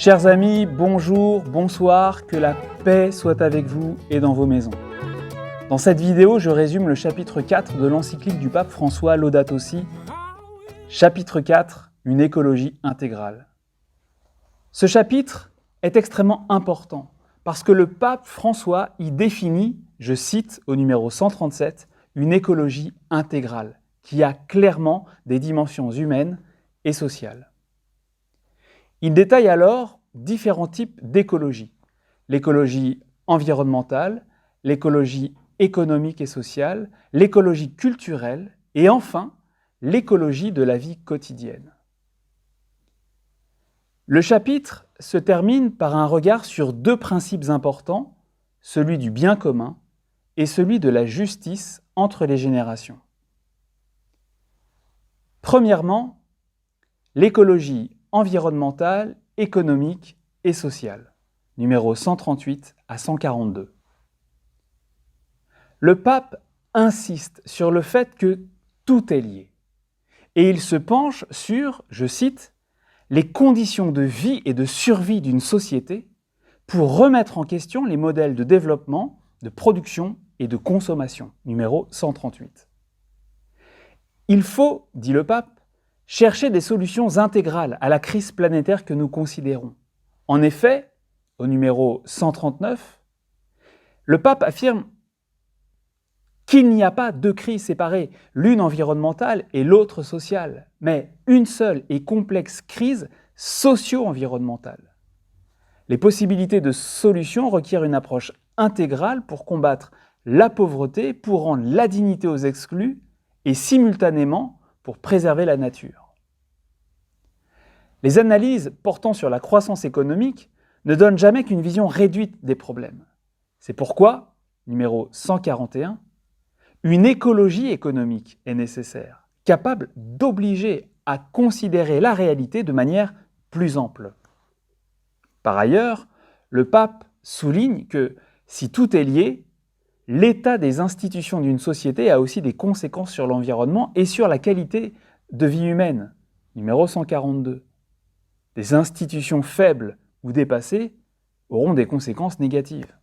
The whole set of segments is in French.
Chers amis, bonjour, bonsoir, que la paix soit avec vous et dans vos maisons. Dans cette vidéo, je résume le chapitre 4 de l'encyclique du pape François Laudato Si. Chapitre 4, une écologie intégrale. Ce chapitre est extrêmement important parce que le pape François y définit, je cite au numéro 137, une écologie intégrale qui a clairement des dimensions humaines et sociales. Il détaille alors différents types d'écologie. L'écologie environnementale, l'écologie économique et sociale, l'écologie culturelle et enfin l'écologie de la vie quotidienne. Le chapitre se termine par un regard sur deux principes importants, celui du bien commun et celui de la justice entre les générations. Premièrement, l'écologie environnementale, économique et sociale, numéro 138 à 142. Le pape insiste sur le fait que tout est lié et il se penche sur, je cite, les conditions de vie et de survie d'une société pour remettre en question les modèles de développement, de production et de consommation, numéro 138. Il faut, dit le pape, chercher des solutions intégrales à la crise planétaire que nous considérons. En effet, au numéro 139, le pape affirme qu'il n'y a pas deux crises séparées, l'une environnementale et l'autre sociale, mais une seule et complexe crise socio-environnementale. Les possibilités de solutions requièrent une approche intégrale pour combattre la pauvreté, pour rendre la dignité aux exclus et simultanément pour préserver la nature. Les analyses portant sur la croissance économique ne donnent jamais qu'une vision réduite des problèmes. C'est pourquoi, numéro 141, une écologie économique est nécessaire, capable d'obliger à considérer la réalité de manière plus ample. Par ailleurs, le pape souligne que si tout est lié, l'état des institutions d'une société a aussi des conséquences sur l'environnement et sur la qualité de vie humaine, numéro 142. Des institutions faibles ou dépassées auront des conséquences négatives.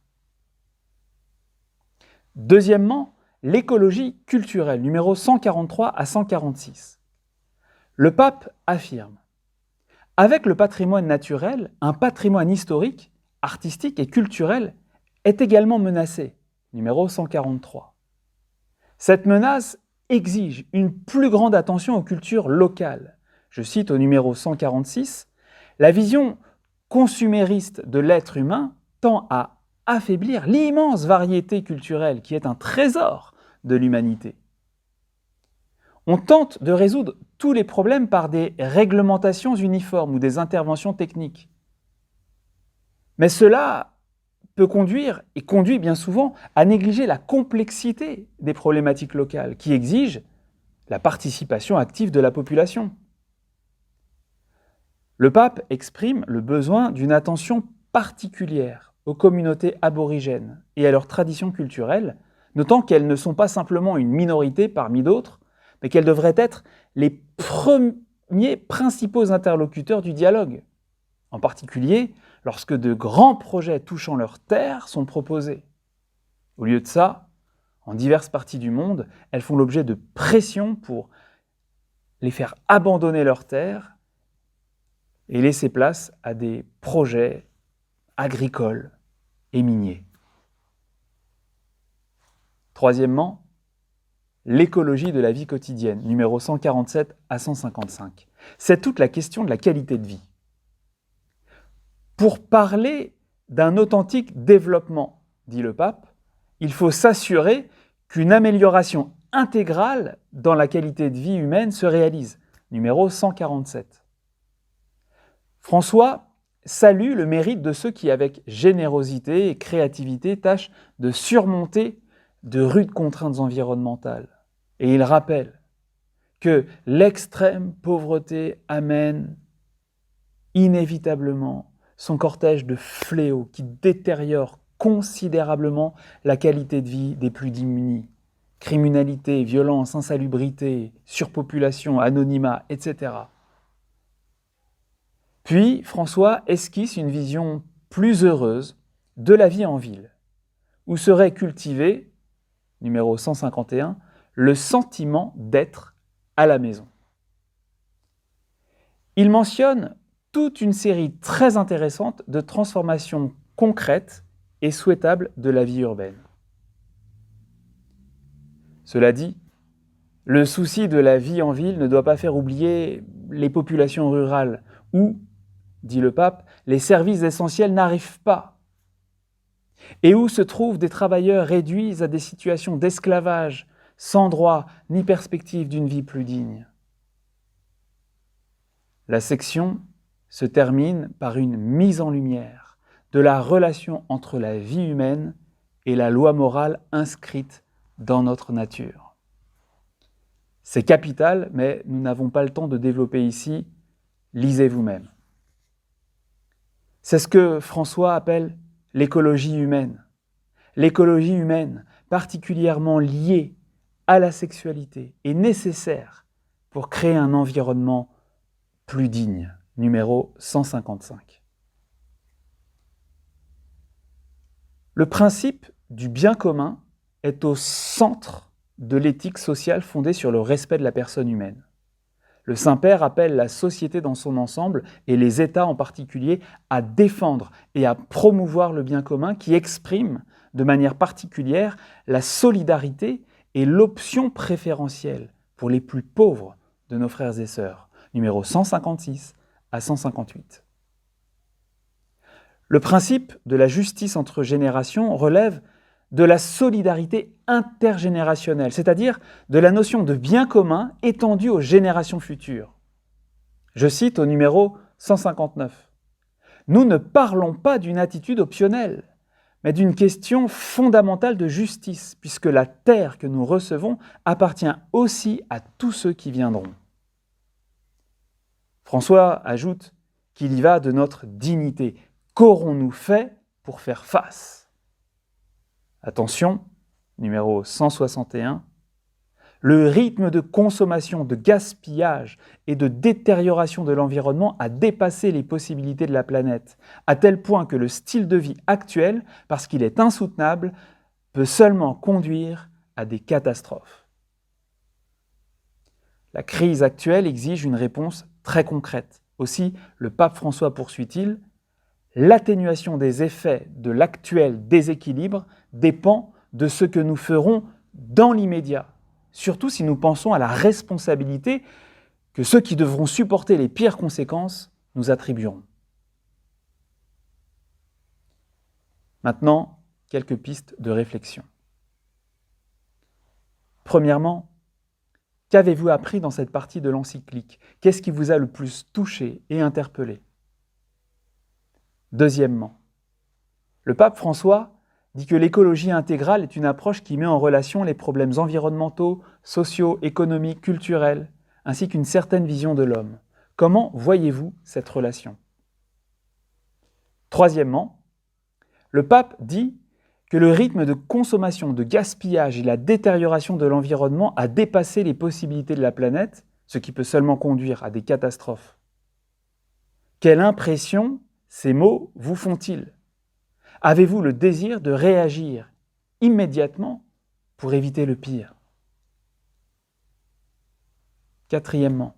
Deuxièmement, l'écologie culturelle, numéro 143 à 146. Le pape affirme « Avec le patrimoine naturel, un patrimoine historique, artistique et culturel est également menacé, numéro 143. Cette menace exige une plus grande attention aux cultures locales. Je cite au numéro 146, « La vision consumériste de l'être humain tend à affaiblir l'immense variété culturelle qui est un trésor de l'humanité. On tente de résoudre tous les problèmes par des réglementations uniformes ou des interventions techniques. Mais cela peut conduire, et conduit bien souvent, à négliger la complexité des problématiques locales qui exigent la participation active de la population. Le pape exprime le besoin d'une attention particulière aux communautés aborigènes et à leurs traditions culturelles, notant qu'elles ne sont pas simplement une minorité parmi d'autres, mais qu'elles devraient être les premiers principaux interlocuteurs du dialogue, en particulier lorsque de grands projets touchant leurs terres sont proposés. Au lieu de ça, en diverses parties du monde, elles font l'objet de pressions pour les faire abandonner leurs terres et laisser place à des projets agricoles et miniers. Troisièmement, l'écologie de la vie quotidienne, numéro 147 à 155. C'est toute la question de la qualité de vie. Pour parler d'un authentique développement, dit le pape, il faut s'assurer qu'une amélioration intégrale dans la qualité de vie humaine se réalise, numéro 147. François salue le mérite de ceux qui, avec générosité et créativité, tâchent de surmonter de rudes contraintes environnementales. Et il rappelle que l'extrême pauvreté amène inévitablement son cortège de fléaux qui détériorent considérablement la qualité de vie des plus démunis. Criminalité, violence, insalubrité, surpopulation, anonymat, etc. Puis François esquisse une vision plus heureuse de la vie en ville, où serait cultivé, numéro 151, le sentiment d'être à la maison. Il mentionne toute une série très intéressante de transformations concrètes et souhaitables de la vie urbaine. Cela dit, le souci de la vie en ville ne doit pas faire oublier les populations rurales où, dit le pape, les services essentiels n'arrivent pas et où se trouvent des travailleurs réduits à des situations d'esclavage, sans droit ni perspective d'une vie plus digne. La section se termine par une mise en lumière de la relation entre la vie humaine et la loi morale inscrite dans notre nature. C'est capital, mais nous n'avons pas le temps de développer ici. Lisez vous-même. C'est ce que François appelle l'écologie humaine. L'écologie humaine, particulièrement liée à la sexualité, est nécessaire pour créer un environnement plus digne. Numéro 155. Le principe du bien commun est au centre de l'éthique sociale fondée sur le respect de la personne humaine. Le Saint-Père appelle la société dans son ensemble, et les États en particulier, à défendre et à promouvoir le bien commun qui exprime de manière particulière la solidarité et l'option préférentielle pour les plus pauvres de nos frères et sœurs. Numéro 156 à 158. Le principe de la justice entre générations relève de la solidarité intergénérationnelle, c'est-à-dire de la notion de bien commun étendue aux générations futures. Je cite au numéro 159. « Nous ne parlons pas d'une attitude optionnelle, mais d'une question fondamentale de justice, puisque la terre que nous recevons appartient aussi à tous ceux qui viendront. » François ajoute qu'il y va de notre dignité. Qu'aurons-nous fait pour faire face ? Attention, numéro 161, le rythme de consommation, de gaspillage et de détérioration de l'environnement a dépassé les possibilités de la planète, à tel point que le style de vie actuel, parce qu'il est insoutenable, peut seulement conduire à des catastrophes. La crise actuelle exige une réponse très concrète. Aussi, le pape François poursuit-il, l'atténuation des effets de l'actuel déséquilibre dépend de ce que nous ferons dans l'immédiat, surtout si nous pensons à la responsabilité que ceux qui devront supporter les pires conséquences nous attribueront. Maintenant, quelques pistes de réflexion. Premièrement, qu'avez-vous appris dans cette partie de l'encyclique ? Qu'est-ce qui vous a le plus touché et interpellé ? Deuxièmement, le pape François dit que l'écologie intégrale est une approche qui met en relation les problèmes environnementaux, sociaux, économiques, culturels, ainsi qu'une certaine vision de l'homme. Comment voyez-vous cette relation ? Troisièmement, le pape dit que le rythme de consommation, de gaspillage et la détérioration de l'environnement a dépassé les possibilités de la planète, ce qui peut seulement conduire à des catastrophes. Quelle impression ces mots vous font-ils ? Avez-vous le désir de réagir immédiatement pour éviter le pire ? Quatrièmement,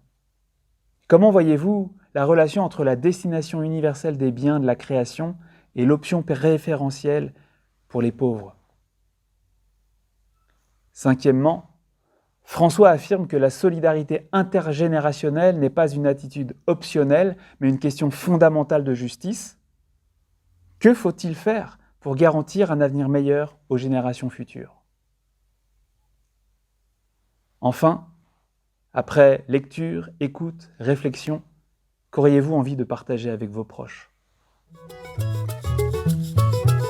comment voyez-vous la relation entre la destination universelle des biens de la création et l'option préférentielle pour les pauvres ? Cinquièmement, François affirme que la solidarité intergénérationnelle n'est pas une attitude optionnelle, mais une question fondamentale de justice. Que faut-il faire pour garantir un avenir meilleur aux générations futures ? Enfin, après lecture, écoute, réflexion, qu'auriez-vous envie de partager avec vos proches ?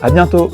À bientôt !